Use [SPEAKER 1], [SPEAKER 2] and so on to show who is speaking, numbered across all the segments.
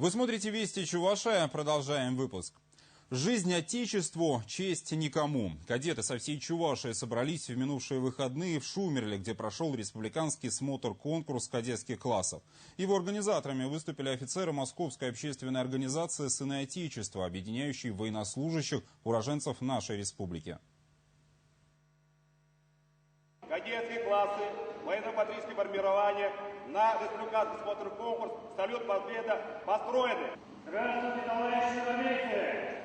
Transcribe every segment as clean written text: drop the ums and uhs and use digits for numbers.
[SPEAKER 1] Вы смотрите «Вести Чувашия». Продолжаем выпуск. Жизнь Отечеству, честь никому. Кадеты со всей Чувашии собрались в минувшие выходные в Шумерле, где прошел республиканский смотр-конкурс кадетских классов. Его организаторами выступили офицеры Московской общественной организации «Сыны Отечества», объединяющей военнослужащих, уроженцев нашей республики.
[SPEAKER 2] Кадетские классы, военно-патриотические формирования на республиканский смотр-конкурс «Салют Победа» построены.
[SPEAKER 3] Здравствуйте, товарищи армейцы!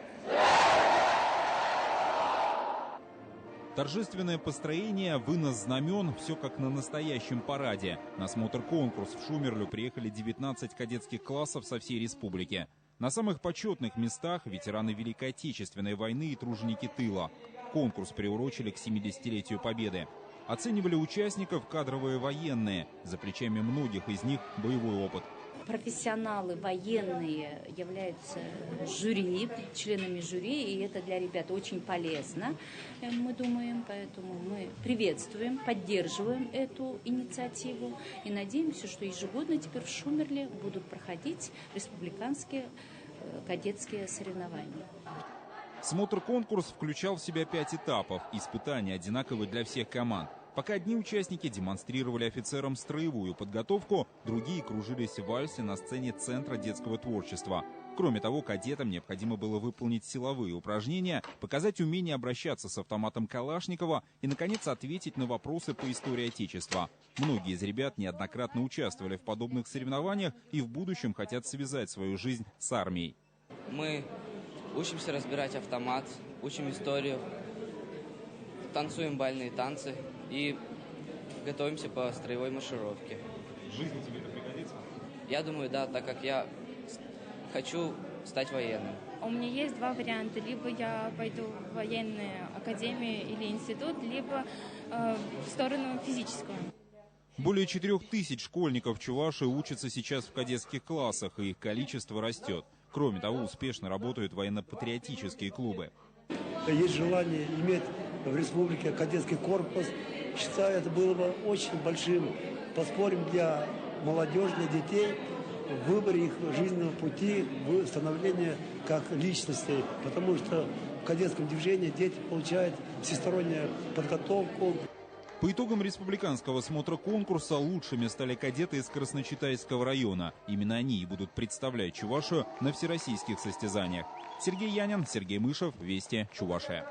[SPEAKER 1] Торжественное построение, вынос знамен, все как на настоящем параде. На смотр-конкурс в Шумерлю приехали 19 кадетских классов со всей республики. На самых почетных местах ветераны Великой Отечественной войны и труженики тыла. Конкурс приурочили к 70-летию Победы. Оценивали участников кадровые военные. За плечами многих из них боевой опыт.
[SPEAKER 4] Профессионалы военные являются жюри, членами жюри, и это для ребят очень полезно, мы думаем, поэтому мы приветствуем, поддерживаем эту инициативу и надеемся, что ежегодно теперь в Шумерле будут проходить республиканские кадетские соревнования.
[SPEAKER 1] Смотр-конкурс включал в себя 5 этапов, испытания одинаковые для всех команд. Пока одни участники демонстрировали офицерам строевую подготовку, другие кружились в вальсе на сцене Центра детского творчества. Кроме того, кадетам необходимо было выполнить силовые упражнения, показать умение обращаться с автоматом Калашникова и, наконец, ответить на вопросы по истории Отечества. Многие из ребят неоднократно участвовали в подобных соревнованиях и в будущем хотят связать свою жизнь с армией.
[SPEAKER 5] Мы учимся разбирать автомат, учим историю, танцуем бальные танцы и готовимся по строевой маршировке.
[SPEAKER 1] В жизни тебе это пригодится?
[SPEAKER 5] Я думаю, да, так как я хочу стать военным.
[SPEAKER 6] У меня есть два варианта. Либо я пойду в военную академию или институт, либо в сторону физическую.
[SPEAKER 1] Более 4000 школьников Чувашии учатся сейчас в кадетских классах, и их количество растет. Кроме того, успешно работают военно-патриотические клубы.
[SPEAKER 7] Есть желание иметь в республике кадетский корпус. Считаю, это было бы очень большим подспорьем для молодежи, для детей в выборе их жизненного пути, в становлении как личностей. Потому что в кадетском движении дети получают всестороннюю подготовку.
[SPEAKER 1] По итогам республиканского смотра-конкурса лучшими стали кадеты из Красночитайского района. Именно они и будут представлять Чувашию на всероссийских состязаниях. Сергей Янин, Сергей Мышев, Вести, Чувашия.